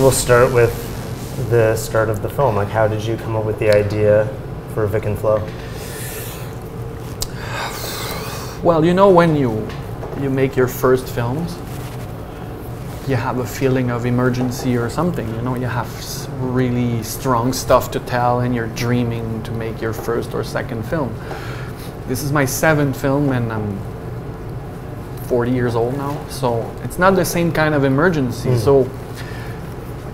we'll start with the start of the film. Like, how did you come up with the idea for Vic and Flo? Well, you know, when you make your first films, you have a feeling of emergency or something. You know, you have really strong stuff to tell, and you're dreaming to make your first or second film. This is my 7th film, and I'm 40 years old now, so it's not the same kind of emergency. So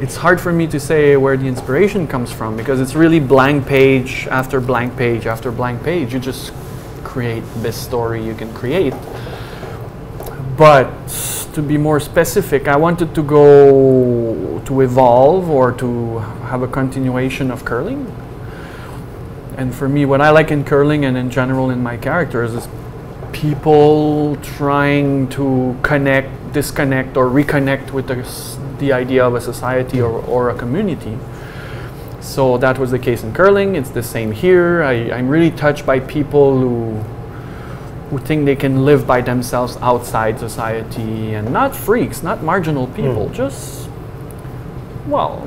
it's hard for me to say where the inspiration comes from, because it's really blank page after blank page after blank page. You just create this story you can create. But to be more specific, I wanted to go to evolve or to have a continuation of curling. And for me, what I like in curling and in general in my characters is people trying to connect, disconnect, or reconnect with the idea of a society or a community. So that was the case in curling. It's the same here. I'm really touched by people who think they can live by themselves outside society, and not freaks, not marginal people, just, well,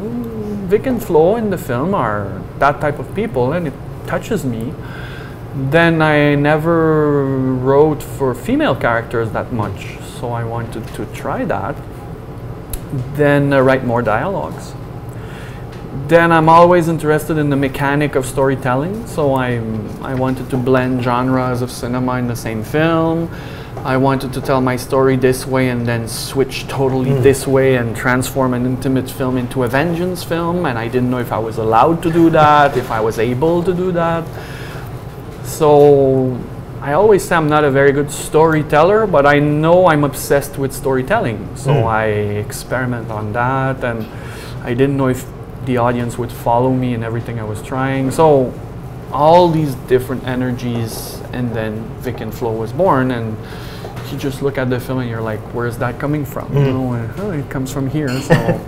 Vic and Flo in the film are that type of people, and it touches me. Then I never wrote for female characters that much, so I wanted to try that. Then write more dialogues. Then I'm always interested in the mechanic of storytelling, so I wanted to blend genres of cinema in the same film. I wanted to tell my story this way and then switch totally this way and transform an intimate film into a vengeance film, and I didn't know if I was allowed to do that, if I was able to do that. So I always say I'm not a very good storyteller, but I know I'm obsessed with storytelling, so I experiment on that, and I didn't know if the audience would follow me in everything I was trying. So all these different energies, and then Vic and Flo was born, and you just look at the film and you're like, where's that coming from? You know, and, oh, it comes from here. So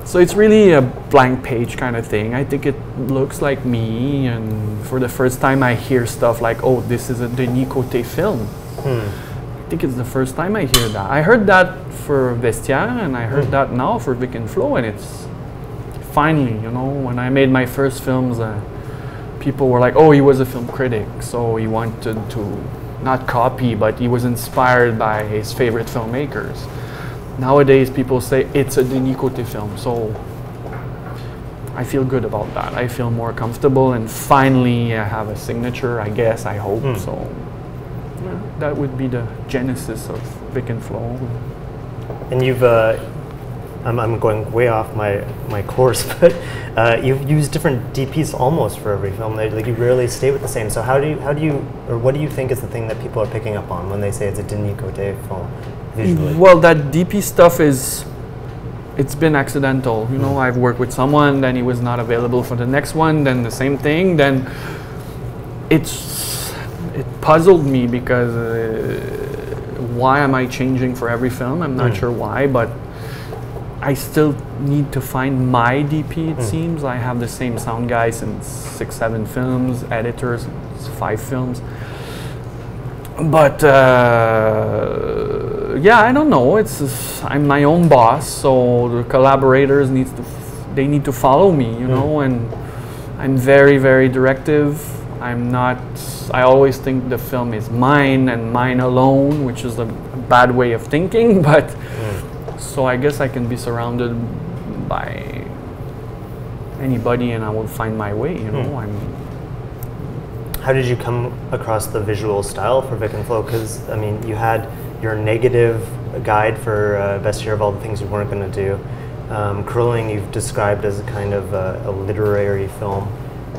so it's really a blank page kind of thing. I think it looks like me, and for the first time I hear stuff like, oh, this is a Denis Côté film. I think it's the first time I hear that. I heard that for Vestiaire, and I heard that now for Vic and Flo, and it's finally, you know, when I made my first films, people were like, oh, he was a film critic, so he wanted to not copy, but he was inspired by his favorite filmmakers. Nowadays, people say it's a Denis Côté film, so I feel good about that. I feel more comfortable, and finally I have a signature, I guess, I hope. So yeah, that would be the genesis of Vic and Flo. And you've, I'm going way off my course, but you've used different DPs almost for every film. Like, you rarely stay with the same. So how do you, or what do you think is the thing that people are picking up on when they say it's a Denis Côté film visually? Well, that DP stuff it's been accidental. You know, I've worked with someone, then he was not available for the next one, then the same thing. Then it puzzled me, because why am I changing for every film? I'm not sure why, but I still need to find my DP, it seems. I have the same sound guy since 6-7 films, editors, 5 films. But yeah, I don't know. I'm my own boss, so the collaborators need to follow me, you know, and I'm very, very directive. I always think the film is mine and mine alone, which is a bad way of thinking, but so I guess I can be surrounded by anybody and I will find my way, you know. How did you come across the visual style for Vic and Flo? Because, I mean, you had your negative guide for Best Year of All the Things You Weren't Going to Do. Curling you've described as a kind of a literary film.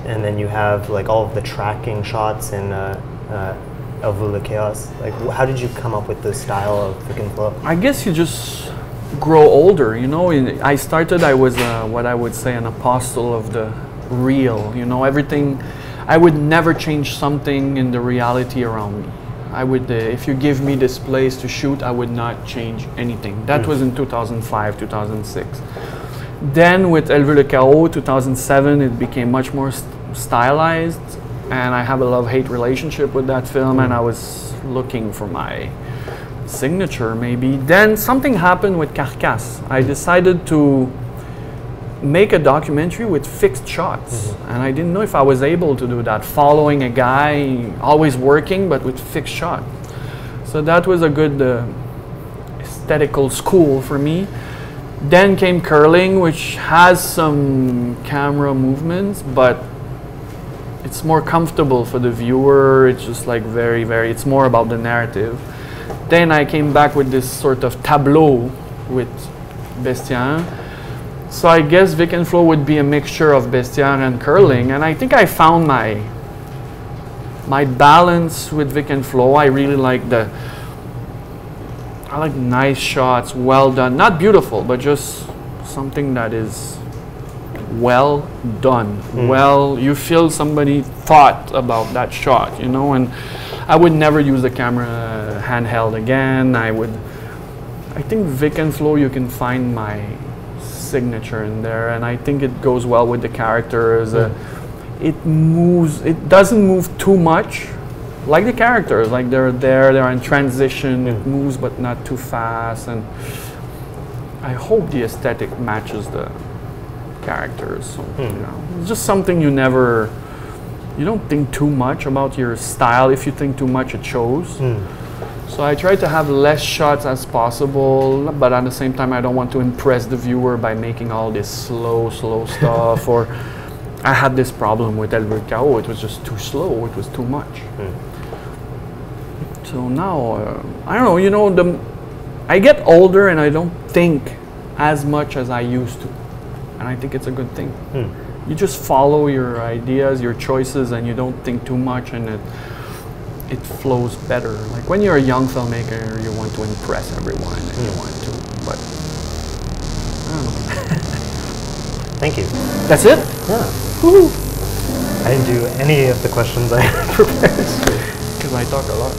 And then you have like all of the tracking shots in Elle, veut, chaos. Like, how did you come up with the style of Vic and Flo? I guess you just grow older, you know. I was what I would say an apostle of the real, you know. Everything, I would never change something in the reality around me. I would, if you give me this place to shoot, I would not change anything. That was in 2005, 2006. Then with Elle, veut, 2007, it became much more stylized, and I have a love-hate relationship with that film, and I was looking for my signature maybe. Then something happened with Carcasse. I decided to make a documentary with fixed shots, and I didn't know if I was able to do that, following a guy, always working, but with fixed shot. So that was a good aesthetical school for me. Then came curling, which has some camera movements, but it's more comfortable for the viewer. It's just like it's more about the narrative. Then I came back with this sort of tableau with Bestiaire. So I guess Vic and Flo would be a mixture of Bestiaire and curling, and I think I found my balance with Vic and Flo. I really like I like nice shots, well done, not beautiful, but just something that is well done. Well, you feel somebody thought about that shot, you know. And I would never use the camera handheld again. I think Vic and Flo, you can find my signature in there, and I think it goes well with the characters. It moves, it doesn't move too much like the characters, like they're in transition. It moves but not too fast, and I hope the aesthetic matches the characters. So, you know, it's just something you don't think too much about your style. If you think too much, it shows. So I try to have less shots as possible, but at the same time I don't want to impress the viewer by making all this slow stuff. Or I had this problem with Elle, veut, it was just too slow, it was too much. So now, I don't know, you know, I get older and I don't think as much as I used to. And I think it's a good thing. You just follow your ideas, your choices, and you don't think too much, and it flows better. Like when you're a young filmmaker, you want to impress everyone, and you want to, but I don't know. Thank you. That's it? Yeah. Woo-hoo. I didn't do any of the questions I had prepared. Because I talk a lot.